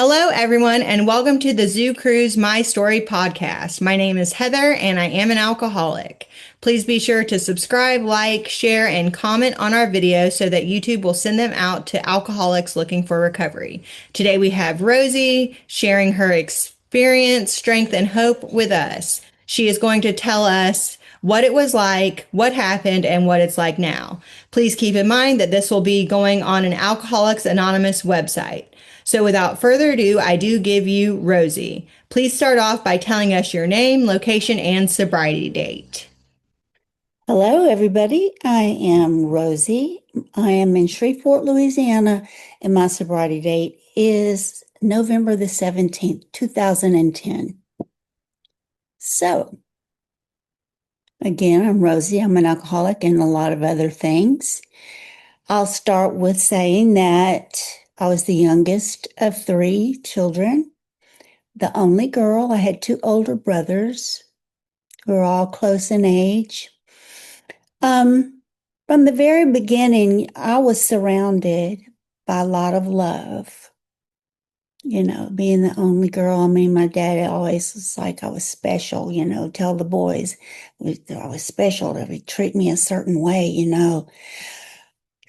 Hello, everyone, and welcome to the Zoo Cruise My Story podcast. My name is Heather, and I am an alcoholic. Please be sure to subscribe, like, share, and comment on our videos so that YouTube will send them out to alcoholics looking for recovery. Today we have Rosie sharing her experience, strength, and hope with us. She is going to tell us what it was like, what happened, and what it's like now. Please keep in mind that this will be going on an Alcoholics Anonymous website. So without further ado, I do give you Rosie. Please start off by telling us your name, location, and sobriety date. Hello, everybody. I am Rosie. I am in Shreveport, Louisiana, and my sobriety date is November the 17th, 2010. So, again, I'm Rosie. I'm an alcoholic and a lot of other things. I'll start with saying that I was the youngest of three children, the only girl. I had two older brothers who are all close in age. From the very beginning, I was surrounded by a lot of love. Being the only girl. I mean, my dad always was like I was special, tell the boys I was special. They would treat me a certain way.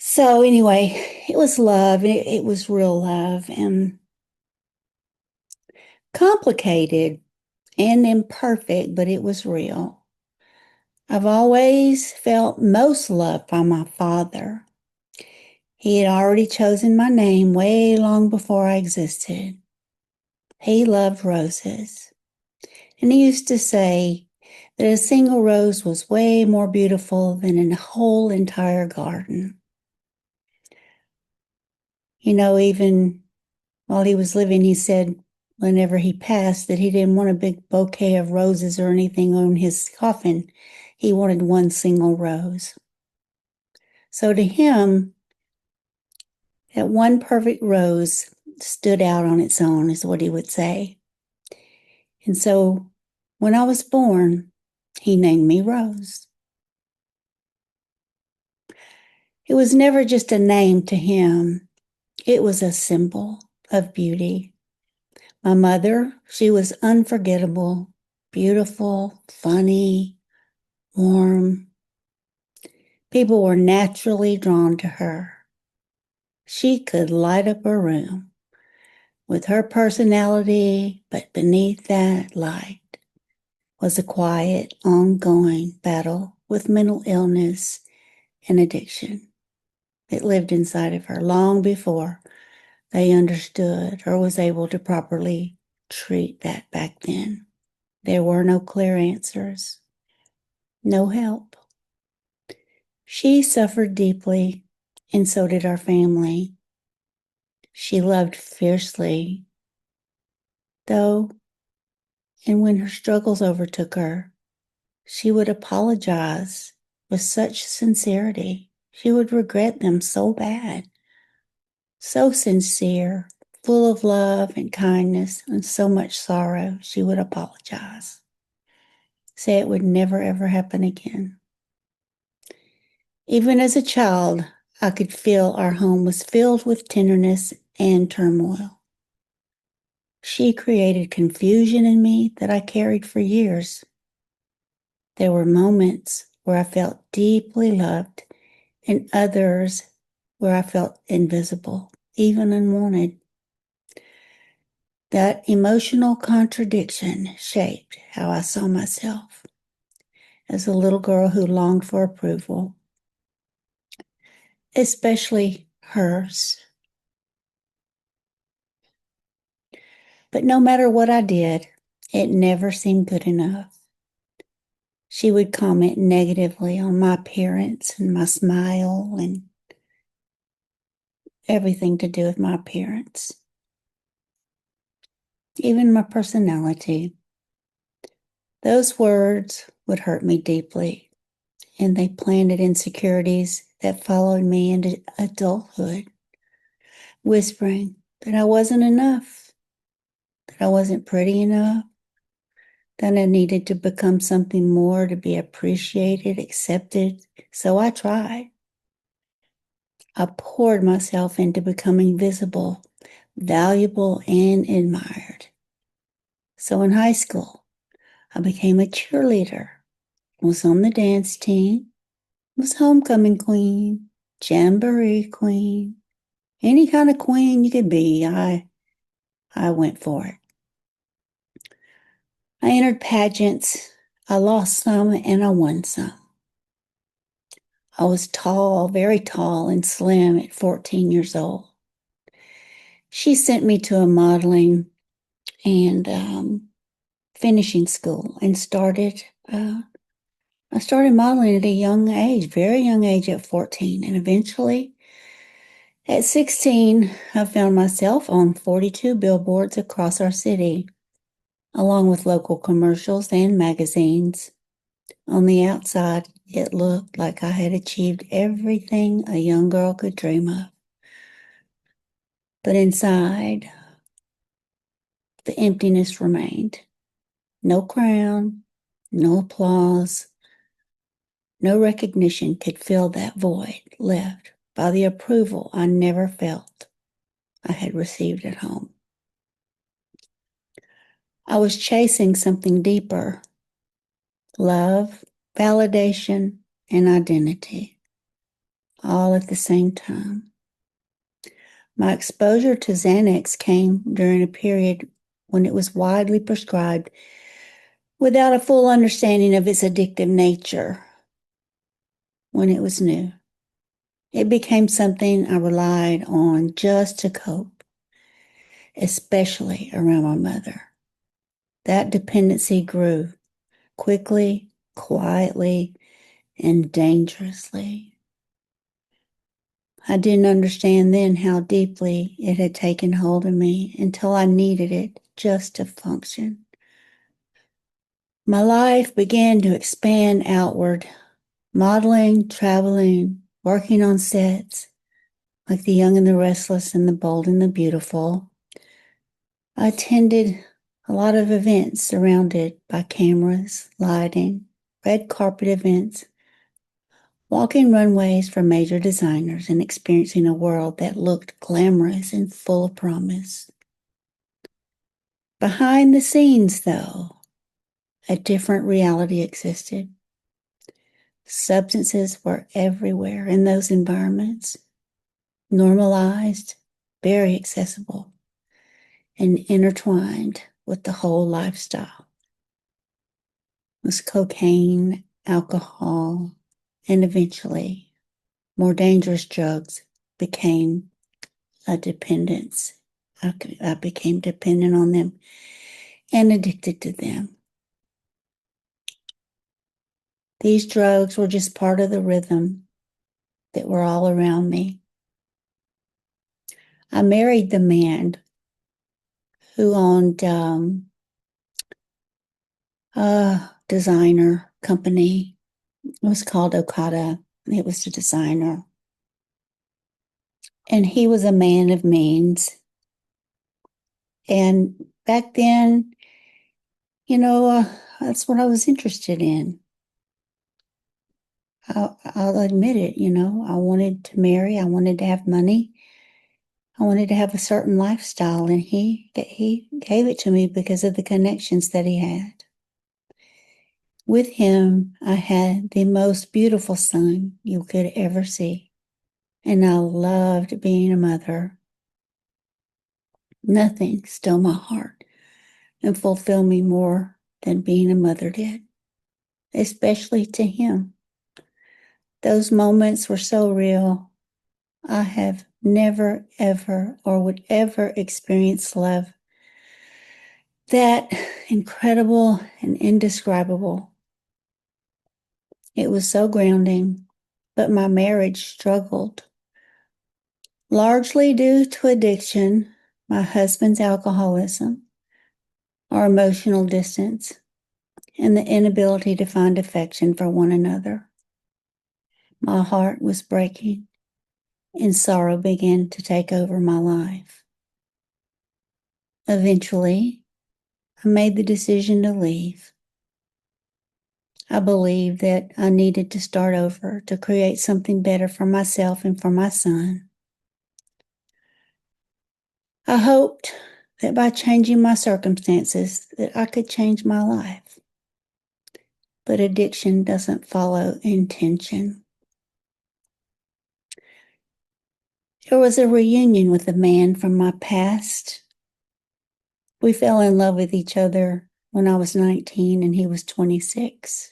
So anyway, it was love. It was real love and complicated and imperfect, but it was real. I've always felt most loved by my father. He had already chosen my name way long before I existed. He loved roses. And he used to say that a single rose was way more beautiful than a whole entire garden. Even while he was living, he said whenever he passed that he didn't want a big bouquet of roses or anything on his coffin. He wanted one single rose. So to him, that one perfect rose stood out on its own, is what he would say. And so when I was born, he named me Rose. It was never just a name to him. It was a symbol of beauty. My mother, she was unforgettable, beautiful, funny, warm. People were naturally drawn to her. She could light up a room with her personality, but beneath that light was a quiet, ongoing battle with mental illness and addiction. It lived inside of her long before they understood or was able to properly treat that back then. There were no clear answers, no help. She suffered deeply, and so did our family. She loved fiercely, though, and when her struggles overtook her, she would apologize with such sincerity. She would regret them so bad. So sincere, full of love and kindness and so much sorrow, she would apologize. Say it would never ever happen again. Even as a child, I could feel our home was filled with tenderness and turmoil. She created confusion in me that I carried for years. There were moments where I felt deeply loved and others where I felt invisible, even unwanted. That emotional contradiction shaped how I saw myself as a little girl who longed for approval, especially hers. But no matter what I did, it never seemed good enough. She would comment negatively on my appearance and my smile and everything to do with my appearance, even my personality. Those words would hurt me deeply, and they planted insecurities that followed me into adulthood, whispering that I wasn't enough, that I wasn't pretty enough, that I needed to become something more to be appreciated, accepted. So I tried. I poured myself into becoming visible, valuable, and admired. So in high school, I became a cheerleader, was on the dance team, was homecoming queen, jamboree queen, any kind of queen you could be. I went for it. I entered pageants. I lost some and I won some. I was tall, very tall and slim at 14 years old. She sent me to a modeling and finishing school and I started modeling at a young age, very young age at 14. And eventually at 16, I found myself on 42 billboards across our city, along with local commercials and magazines. On the outside, it looked like I had achieved everything a young girl could dream of. But inside, the emptiness remained. No crown, no applause, no recognition could fill that void left by the approval I never felt I had received at home. I was chasing something deeper: love, validation, and identity, all at the same time. My exposure to Xanax came during a period when it was widely prescribed without a full understanding of its addictive nature. When it was new, it became something I relied on just to cope, especially around my mother. That dependency grew quickly, quietly, and dangerously. I didn't understand then how deeply it had taken hold of me until I needed it just to function. My life began to expand outward, modeling, traveling, working on sets, like The Young and the Restless and The Bold and the Beautiful. I attended a lot of events surrounded by cameras, lighting, red carpet events, walking runways for major designers, and experiencing a world that looked glamorous and full of promise. Behind the scenes, though, a different reality existed. Substances were everywhere in those environments, normalized, very accessible, and intertwined with the whole lifestyle. It was cocaine, alcohol, and eventually more dangerous drugs became a dependence. I became dependent on them and addicted to them. These drugs were just part of the rhythm that were all around me. I married the man who owned a designer company. It was called Okada. It was the designer. And he was a man of means. And back then, that's what I was interested in. I'll admit it, I wanted to marry. I wanted to have money. I wanted to have a certain lifestyle, and he gave it to me because of the connections that he had. With him, I had the most beautiful son you could ever see, and I loved being a mother. Nothing stole my heart and fulfilled me more than being a mother did, especially to him. Those moments were so real. I have never, ever, or would ever experience love that incredible and indescribable. It was so grounding, but my marriage struggled, largely due to addiction, my husband's alcoholism, our emotional distance, and the inability to find affection for one another. My heart was breaking, and sorrow began to take over my life. Eventually, I made the decision to leave. I believed that I needed to start over to create something better for myself and for my son. I hoped that by changing my circumstances that I could change my life. But addiction doesn't follow intention. There was a reunion with a man from my past. We fell in love with each other when I was 19 and he was 26.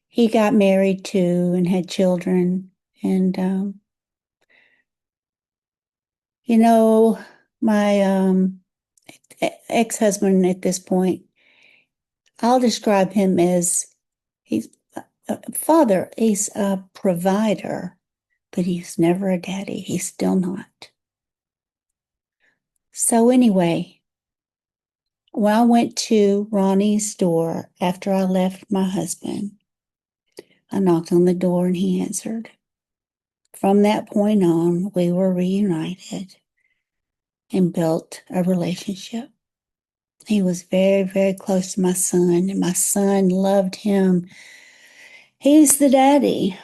He got married too and had children. And, my ex-husband at this point, I'll describe him as he's a father. He's a provider, but he's never a daddy. He's still not. So anyway, when I went to Ronnie's door after I left my husband, I knocked on the door and he answered. From that point on, we were reunited and built a relationship. He was very, very close to my son, and my son loved him. He's the daddy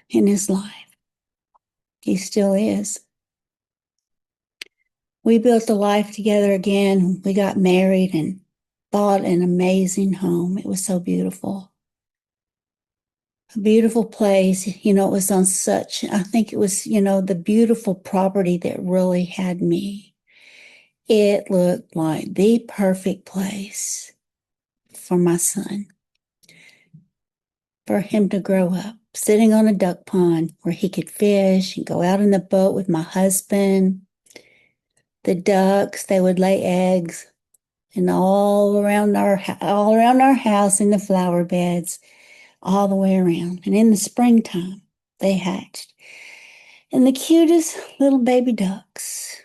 in his life. He still is. We built a life together again. We got married and bought an amazing home. It was so beautiful. A beautiful place. It was on I think it was, the beautiful property that really had me. It looked like the perfect place for my son, for him to grow up, sitting on a duck pond where he could fish and go out in the boat with my husband. The ducks, they would lay eggs, and all around our house in the flower beds, all the way around. And in the springtime, they hatched. And the cutest little baby ducks,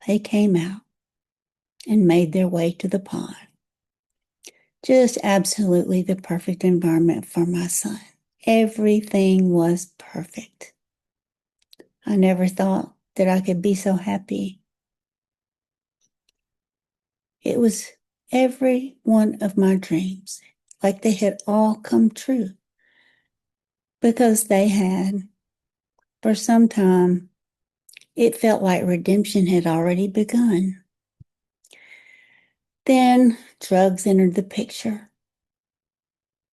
they came out and made their way to the pond. Just absolutely the perfect environment for my son. Everything was perfect. I never thought that I could be so happy. It was every one of my dreams, like they had all come true, because they had. For some time, it felt like redemption had already begun. Then drugs entered the picture.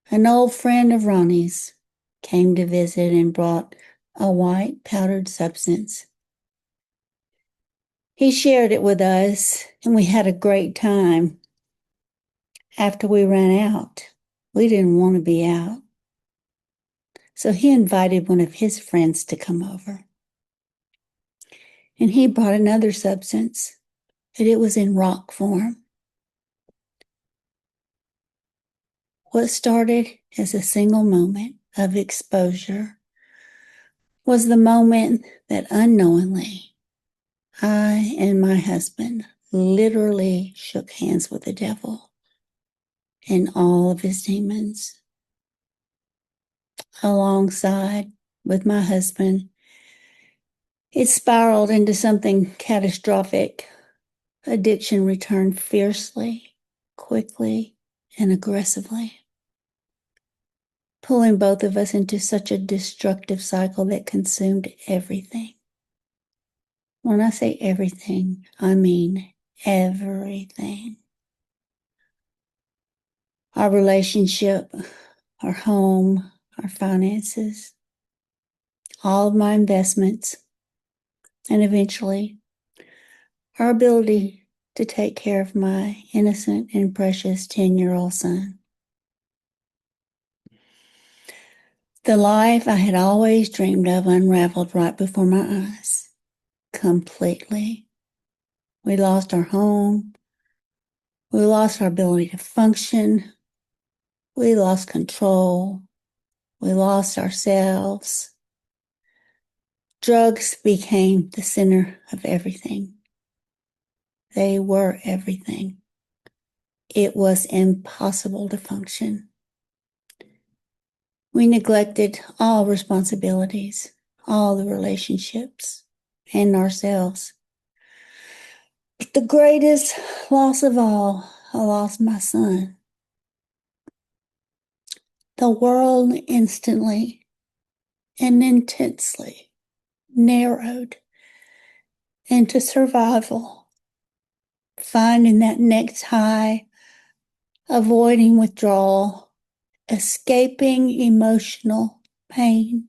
An old friend of Ronnie's came to visit and brought a white powdered substance. He shared it with us, and we had a great time. After we ran out, we didn't want to be out. So he invited one of his friends to come over. And he brought another substance, and it was in rock form. What started as a single moment of exposure was the moment that unknowingly I and my husband literally shook hands with the devil and all of his demons. Alongside with my husband, it spiraled into something catastrophic. Addiction returned fiercely, quickly, and aggressively, pulling both of us into such a destructive cycle that consumed everything. When I say everything, I mean everything. Our relationship, our home, our finances, all of my investments, and eventually our ability to take care of my innocent and precious 10-year-old son. The life I had always dreamed of unraveled right before my eyes, completely. We lost our home. We lost our ability to function. We lost control. We lost ourselves. Drugs became the center of everything. They were everything. It was impossible to function. We neglected all responsibilities, all the relationships, and ourselves. But the greatest loss of all, I lost my son. The world instantly and intensely narrowed into survival, finding that next high, avoiding withdrawal, escaping emotional pain,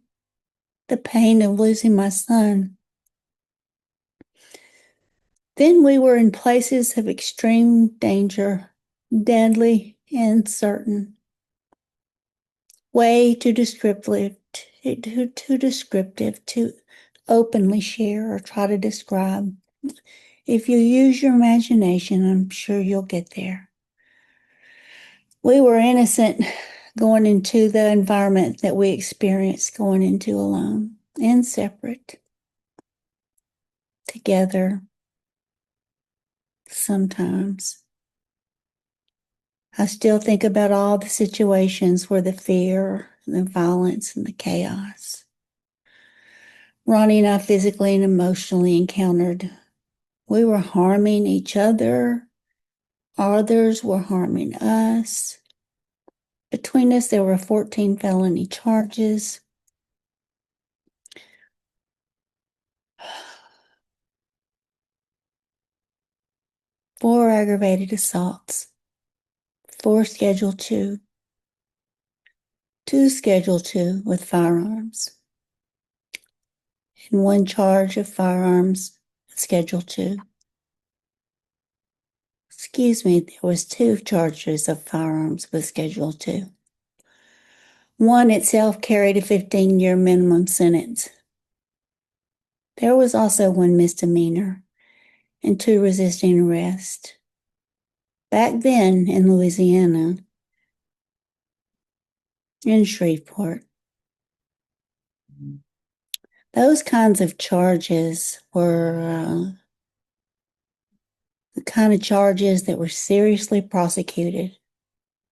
the pain of losing my son. Then we were in places of extreme danger, deadly and certain. Way too descriptive to openly share or try to describe. If you use your imagination, I'm sure you'll get there. We were innocent going into the environment that we experienced going into alone and separate, together sometimes. I still think about all the situations where the fear, the violence, and the chaos. Ronnie and I physically and emotionally encountered. We were harming each other. Others were harming us. Between us, there were 14 felony charges. Four aggravated assaults, four Schedule 2, two Schedule 2 with firearms, and one charge of firearms Schedule 2. Excuse me, there was two charges of firearms with Schedule 2. One itself carried a 15-year minimum sentence. There was also one misdemeanor and two resisting arrest. Back then in Louisiana, in Shreveport, those kinds of charges were the kind of charges that were seriously prosecuted.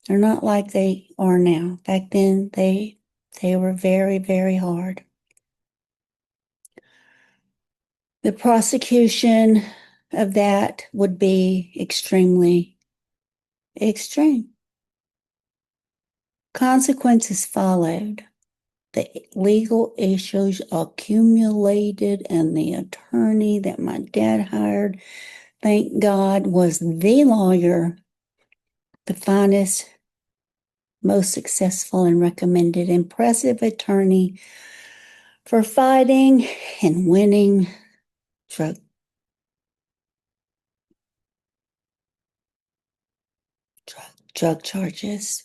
They're not like they are now. Back then, they were very, very hard. The prosecution of that would be extremely extreme. Consequences followed. The legal issues accumulated, and the attorney that my dad hired, thank God, was the lawyer, the finest, most successful and recommended, impressive attorney for fighting and winning drug charges.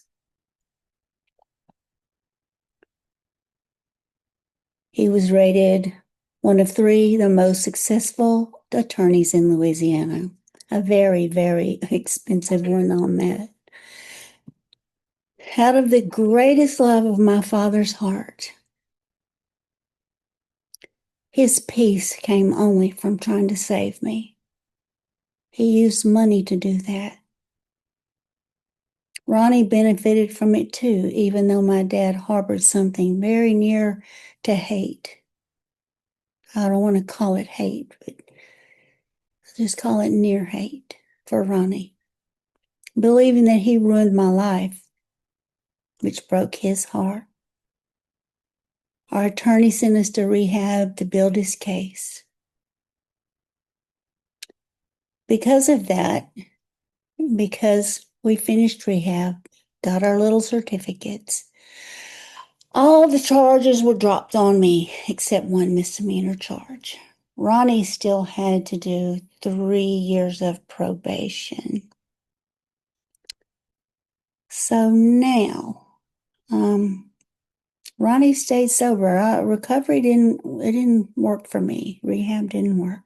He was rated one of three the most successful attorneys in Louisiana. A very, very expensive one on that. Out of the greatest love of my father's heart, his peace came only from trying to save me. He used money to do that. Ronnie benefited from it too, even though my dad harbored something very near to hate. I don't want to call it hate, but just call it near hate for Ronnie, believing that he ruined my life, which broke his heart. Our attorney sent us to rehab to build his case. Because of that, because we finished rehab, got our little certificates, all the charges were dropped on me except one misdemeanor charge. Ronnie still had to do 3 years of probation. So now, Ronnie stayed sober. Recovery didn't work for me. Rehab didn't work.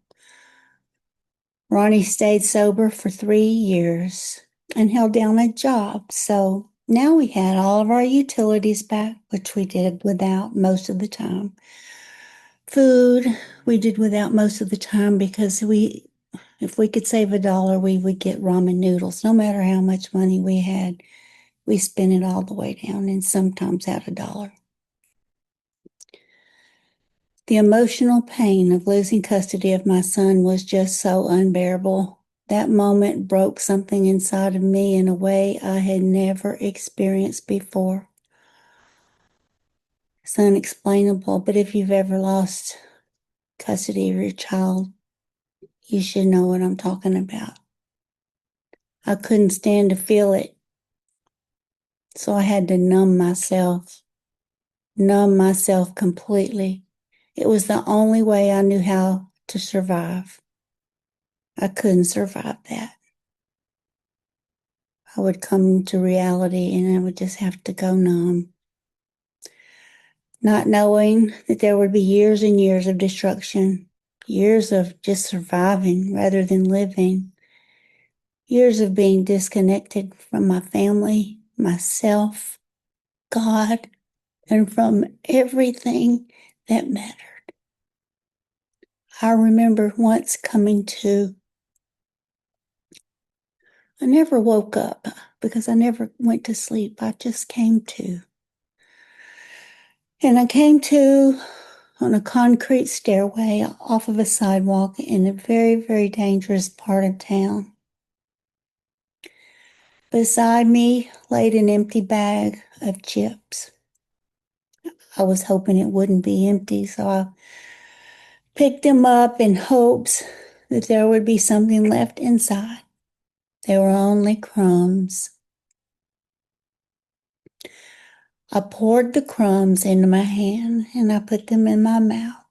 Ronnie stayed sober for 3 years and held down a job. So now we had all of our utilities back, which we did without most of the time. Food, we did without most of the time because if we could save $1, we would get ramen noodles. No matter how much money we had, we spent it all the way down and sometimes out $1. The emotional pain of losing custody of my son was just so unbearable. That moment broke something inside of me in a way I had never experienced before. It's unexplainable, but if you've ever lost custody of your child, You should know what I'm talking about. I couldn't stand to feel it, so I had to numb myself completely. It was the only way I knew how to survive. I couldn't survive that. I would come to reality and I would just have to go numb, not knowing that there would be years and years of destruction, years of just surviving rather than living, years of being disconnected from my family, myself, God, and from everything that mattered. I remember once coming to, I never woke up because I never went to sleep. I just came to. And I came to on a concrete stairway off of a sidewalk in a very, very dangerous part of town. Beside me laid an empty bag of chips. I was hoping it wouldn't be empty, so I picked them up in hopes that there would be something left inside. They were only crumbs. I poured the crumbs into my hand and I put them in my mouth.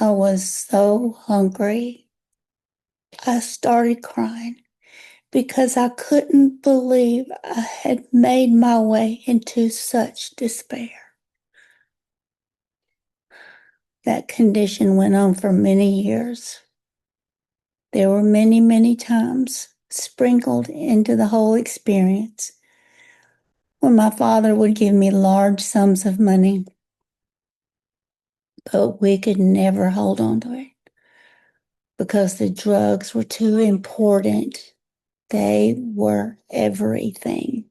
I was so hungry. I started crying because I couldn't believe I had made my way into such despair. That condition went on for many years. There were many, many times sprinkled into the whole experience when my father would give me large sums of money, but we could never hold on to it because the drugs were too important. They were everything.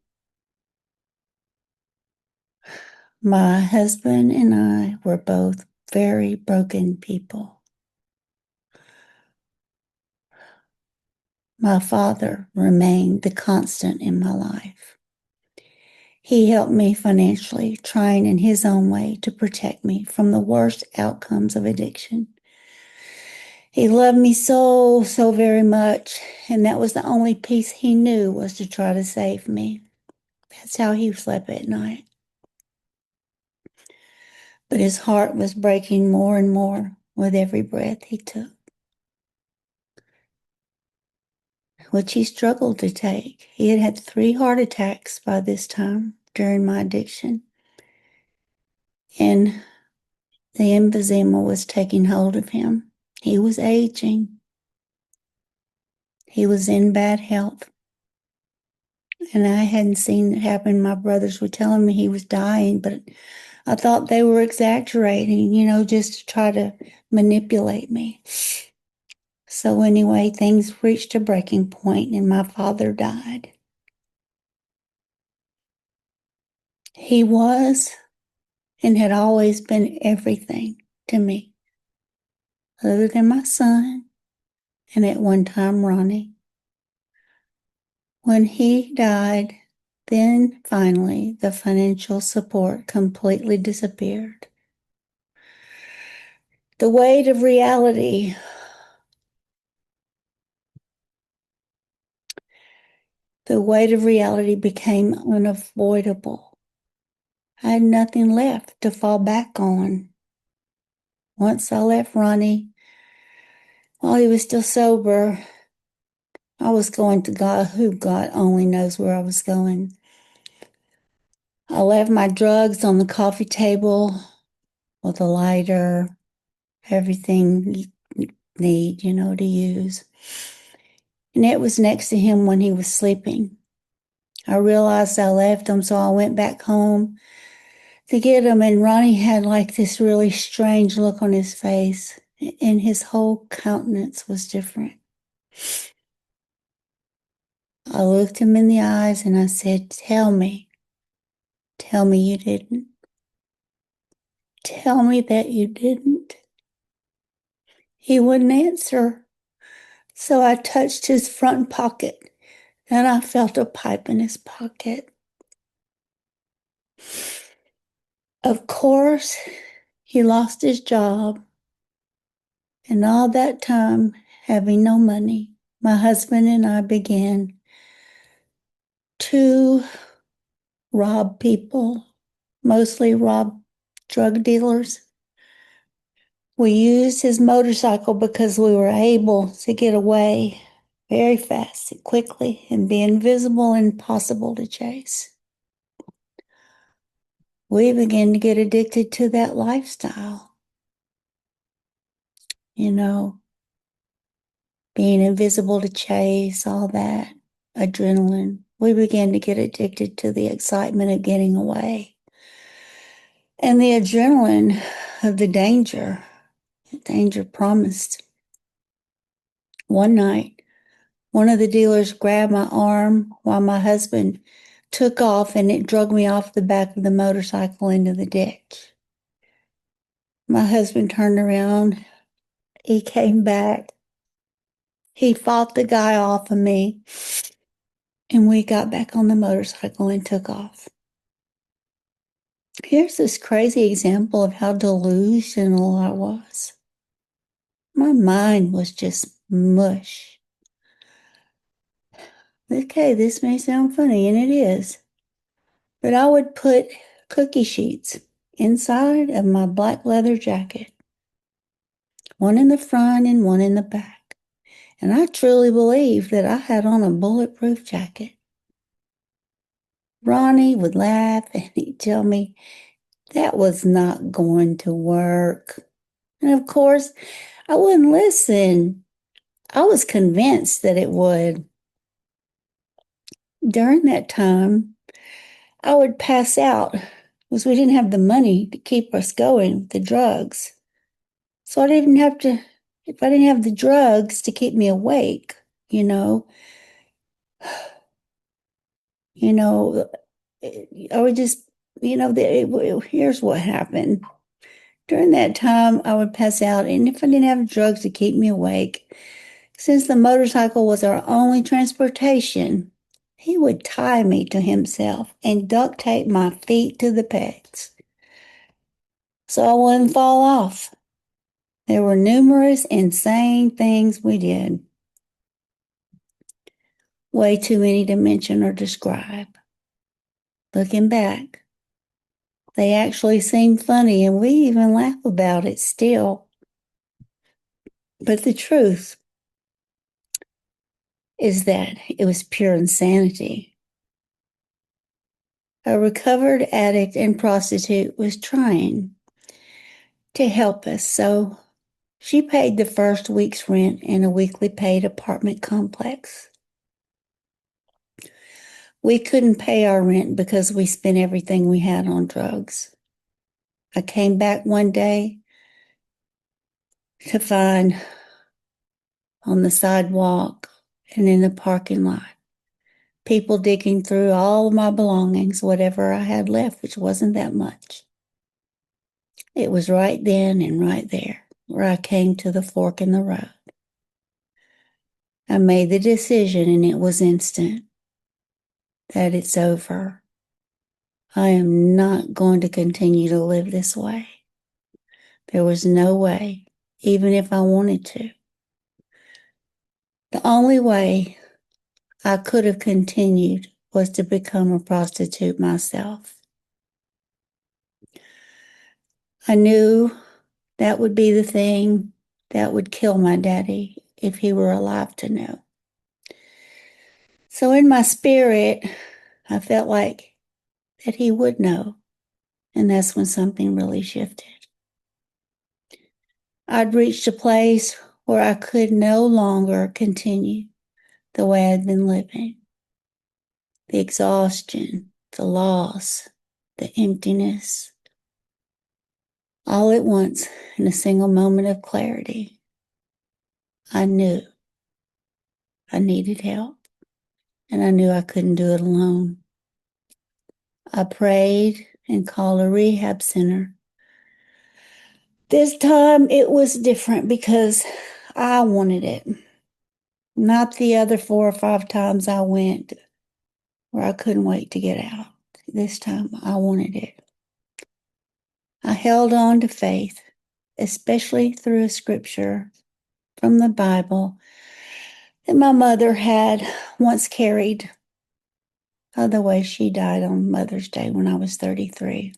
My husband and I were both very broken people. My father remained the constant in my life. He helped me financially, trying in his own way to protect me from the worst outcomes of addiction. He loved me so, so very much, and that was the only peace he knew was to try to save me. That's how he slept at night. But his heart was breaking more and more with every breath he took, which he struggled to take. He had had 3 heart attacks by this time during my addiction. And the emphysema was taking hold of him. He was aging. He was in bad health. And I hadn't seen it happen. My brothers were telling me he was dying, but I thought they were exaggerating, just to try to manipulate me. So anyway, things reached a breaking point and my father died. He was and had always been everything to me, other than my son and at one time Ronnie. When he died, then finally the financial support completely disappeared. The weight of reality became unavoidable. I had nothing left to fall back on. Once I left Ronnie, while he was still sober, I was going to God, who God only knows where I was going. I left my drugs on the coffee table with a lighter, everything you need, to use. And it was next to him when he was sleeping. I realized I left him, so I went back home to get him. And Ronnie had like this really strange look on his face, and his whole countenance was different. I looked him in the eyes and I said, tell me you didn't. Tell me that you didn't. He wouldn't answer. So I touched his front pocket and I felt a pipe in his pocket. Of course, he lost his job, and all that time having no money, my husband and I began to rob people, mostly rob drug dealers. We used his motorcycle because we were able to get away very fast and quickly and be invisible and impossible to chase. We began to get addicted to that lifestyle. You know, being invisible to chase, all that adrenaline. We began to get addicted to the excitement of getting away and the adrenaline of the danger. The danger promised. One night, one of the dealers grabbed my arm while my husband took off, and it dragged me off the back of the motorcycle into the ditch. My husband turned around. He came back. He fought the guy off of me, and we got back on the motorcycle and took off. Here's this crazy example of how delusional I was. My mind was just mush. Okay, this may sound funny, and it is, but I would put cookie sheets inside of my black leather jacket, one in the front and one in the back. And I truly believed that I had on a bulletproof jacket. Ronnie would laugh and he'd tell me that was not going to work. And of course, I wouldn't listen. I was convinced that it would. During that time, I would pass out because we didn't have the money to keep us going with the drugs. So I didn't have to, if I didn't have the drugs to keep me awake, you know, you know, I would just, here's what happened. During that time, I would pass out, and if I didn't have drugs to keep me awake, since the motorcycle was our only transportation, he would tie me to himself and duct tape my feet to the pegs so I wouldn't fall off. There were numerous insane things we did. Way too many to mention or describe. Looking back, they actually seem funny, and we even laugh about it still. But the truth is that it was pure insanity. A recovered addict and prostitute was trying to help us, so she paid the first week's rent in a weekly paid apartment complex. We couldn't pay our rent because we spent everything we had on drugs. I came back one day to find on the sidewalk and in the parking lot people digging through all of my belongings, whatever I had left, which wasn't that much. It was right then and right there where I came to the fork in the road. I made the decision, and it was instant, that it's over. I am not going to continue to live this way. There was no way, even if I wanted to. The only way I could have continued was to become a prostitute myself. I knew that would be the thing that would kill my daddy if he were alive to know. So in my spirit, I felt like that he would know. And that's when something really shifted. I'd reached a place where I could no longer continue the way I'd been living. The exhaustion, the loss, the emptiness, all at once in a single moment of clarity. I knew I needed help, and I knew I couldn't do it alone. I prayed and called a rehab center. This time it was different because I wanted it. Not the other 4 or 5 times I went where I couldn't wait to get out. This time I wanted it. I held on to faith, especially through a scripture from the Bible that my mother had once carried. Otherwise, she died on Mother's Day when I was 33.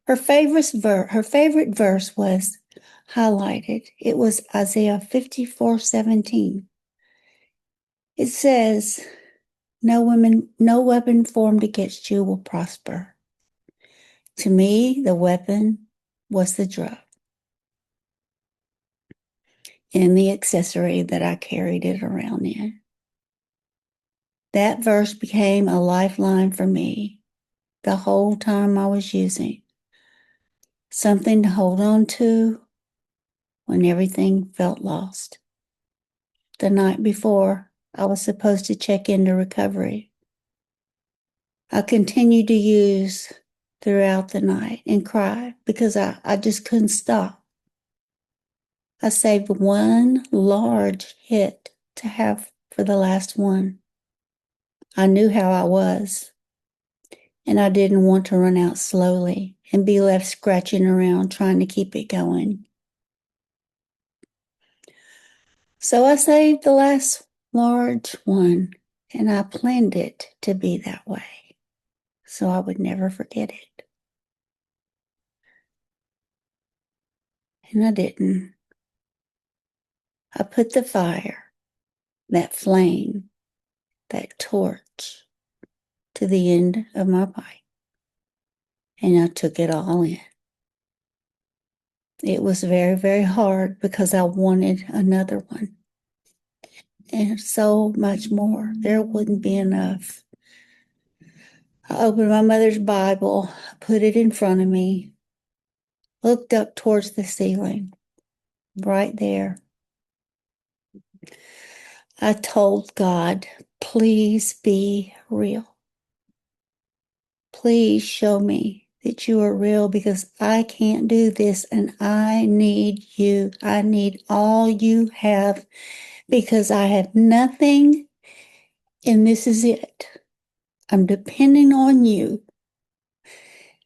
Her favorite verse was highlighted. It was Isaiah 54:17. It says, no weapon formed against you will prosper. To me, the weapon was the drug and the accessory that I carried it around in. That verse became a lifeline for me the whole time I was using. Something to hold on to when everything felt lost. The night before, I was supposed to check into recovery. I continued to use throughout the night and cry because I just couldn't stop. I saved one large hit to have for the last one. I knew how I was, and I didn't want to run out slowly and be left scratching around trying to keep it going. So I saved the last large one, and I planned it to be that way so I would never forget it. And I didn't. I put the fire, that flame, that torch to the end of my pipe, and I took it all in. It was very, very hard because I wanted another one and so much more. There wouldn't be enough. I opened my mother's Bible, put it in front of me, looked up towards the ceiling, right there. I told God, please be real. Please show me that you are real because I can't do this and I need you. I need all you have because I have nothing and this is it. I'm depending on you.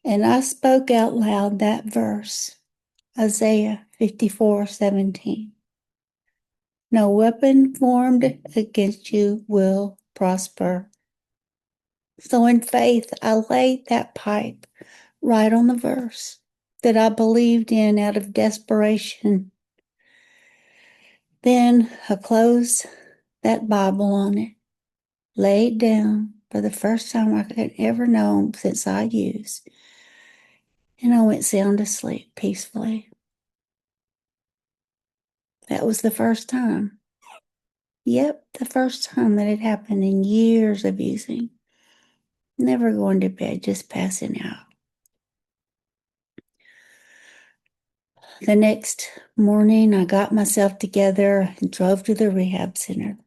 And I spoke out loud that verse, Isaiah 54:17. No weapon formed against you will prosper. So in faith, I laid that pipe right on the verse that I believed in out of desperation. Then I closed that Bible on it, laid down for the first time I could ever know since I used, and I went sound asleep peacefully. That was the first time. Yep, the first time that it happened in years of using. Never going to bed, just passing out. The next morning, I got myself together and drove to the rehab center.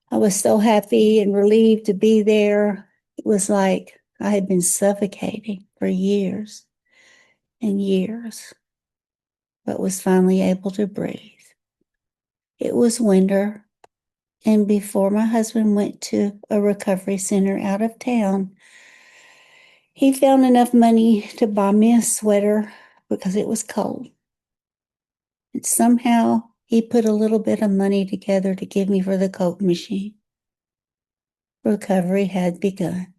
I was so happy and relieved to be there. It was like I had been suffocating for years and years, but was finally able to breathe. It was winter, and before my husband went to a recovery center out of town, he found enough money to buy me a sweater because it was cold. And somehow he put a little bit of money together to give me for the Coke machine. Recovery had begun.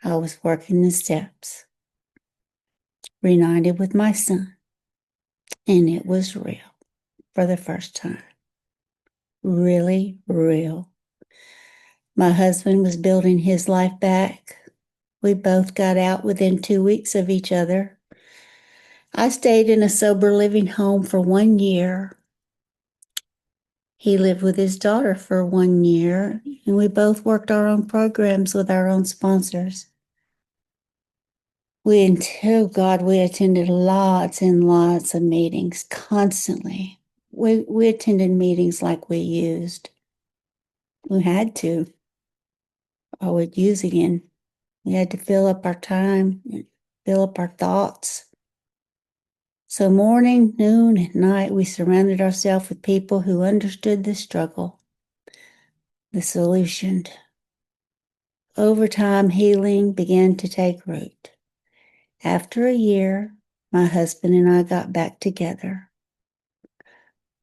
I was working the steps, reunited with my son, and it was real for the first time. Really real. My husband was building his life back. We both got out within 2 weeks of each other. I stayed in a sober living home for 1 year. He lived with his daughter for 1 year, and we both worked our own programs with our own sponsors. We attended lots and lots of meetings constantly. We attended meetings like we used. We had to, or we'd use again. We had to fill up our time, fill up our thoughts. So morning, noon, and night, we surrounded ourselves with people who understood the struggle, the solution. Over time, healing began to take root. After a year, my husband and I got back together.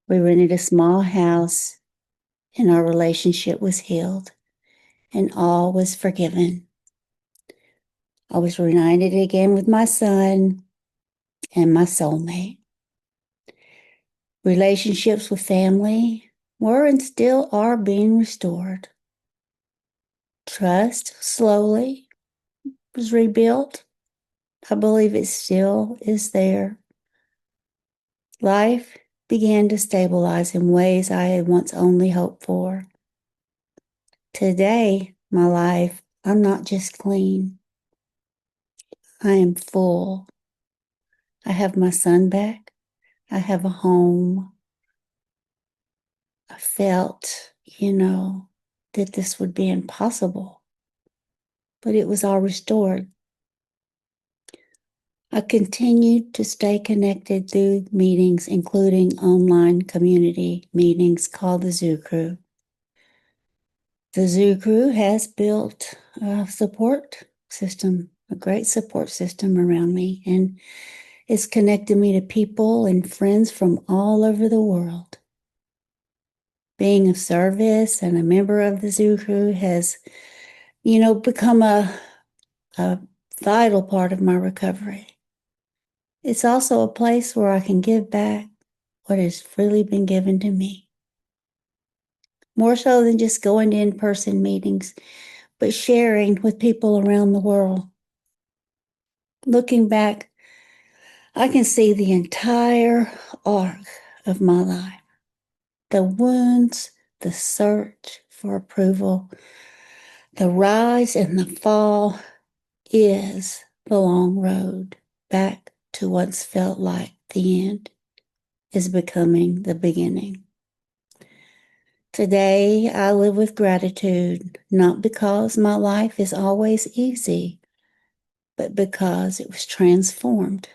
We rented a small house, and our relationship was healed, and all was forgiven. I was reunited again with my son and my soulmate. Relationships with family were and still are being restored. Trust slowly was rebuilt. I believe it still is there. Life began to stabilize in ways I had once only hoped for. Today, my life, I'm not just clean. I am full. I have my son back. I have a home. I felt, that this would be impossible, but it was all restored. I continued to stay connected through meetings, including online community meetings called the Zoo Crew. The Zoo Crew has built a support system, a great support system around me, and it's connected me to people and friends from all over the world. Being of service and a member of the Zoo Crew has, become a vital part of my recovery. It's also a place where I can give back what has freely been given to me. More so than just going to in-person meetings, but sharing with people around the world. Looking back, I can see the entire arc of my life. The wounds, the search for approval, the rise and the fall is the long road back to what's felt like the end is becoming the beginning. Today, I live with gratitude, not because my life is always easy, but because it was transformed.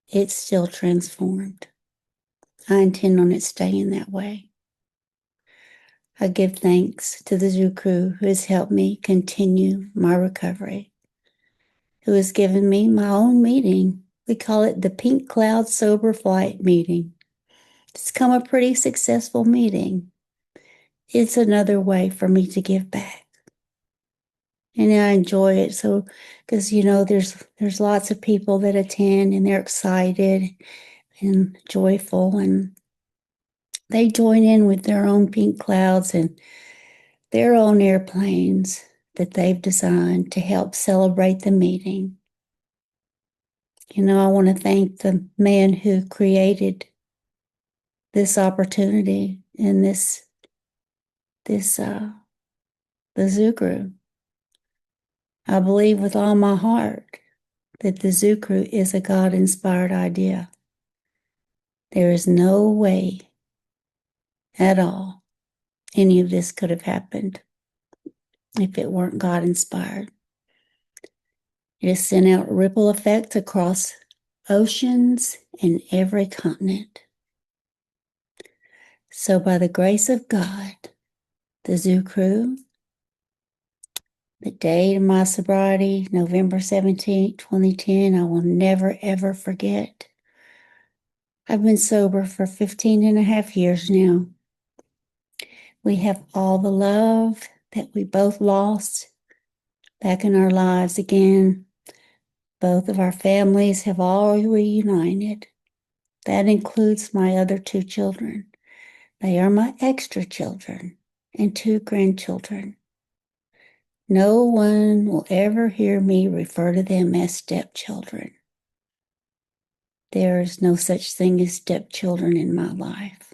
It's still transformed. I intend on it staying that way. I give thanks to the Zoo Crew who has helped me continue my recovery, who has given me my own meeting. We call it the Pink Cloud Sober Flight meeting. It's become a pretty successful meeting. It's another way for me to give back. And I enjoy it. So, because, there's lots of people that attend and they're excited and joyful, and they join in with their own pink clouds and their own airplanes that they've designed to help celebrate the meeting. I want to thank the man who created this opportunity and the Zoo Crew. I believe with all my heart that the Zoo Crew is a God-inspired idea. There is no way at all any of this could have happened if it weren't God-inspired. It has sent out ripple effects across oceans and every continent. So by the grace of God, the Zoo Crew, the date of my sobriety, November 17, 2010, I will never, ever forget. I've been sober for 15 and a half years now. We have all the love that we both lost back in our lives again. Both of our families have all reunited. That includes my other two children. They are my extra children and two grandchildren. No one will ever hear me refer to them as stepchildren. There is no such thing as stepchildren in my life.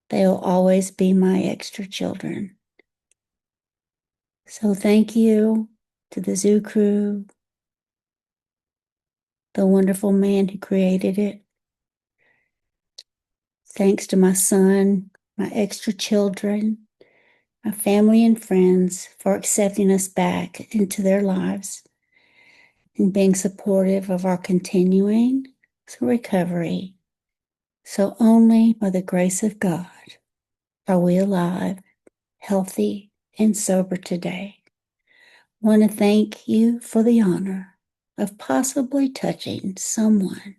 They will always be my extra children. So thank you to the Zoo Crew, the wonderful man who created it. Thanks to my son, my extra children, my family and friends for accepting us back into their lives and being supportive of our continuing recovery. So only by the grace of God are we alive, healthy, and sober today. I want to thank you for the honor of possibly touching someone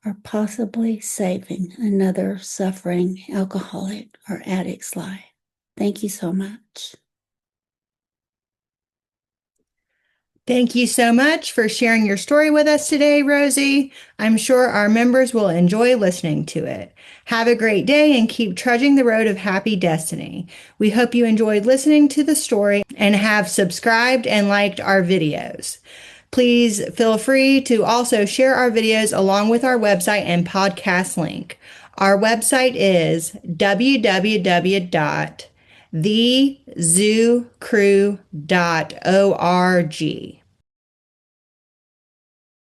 or possibly saving another suffering alcoholic or addict's life. Thank you so much. Thank you so much for sharing your story with us today, Rosie. I'm sure our members will enjoy listening to it. Have a great day and keep trudging the road of happy destiny. We hope you enjoyed listening to the story and have subscribed and liked our videos. Please feel free to also share our videos along with our website and podcast link. Our website is www.thezooCrew.org.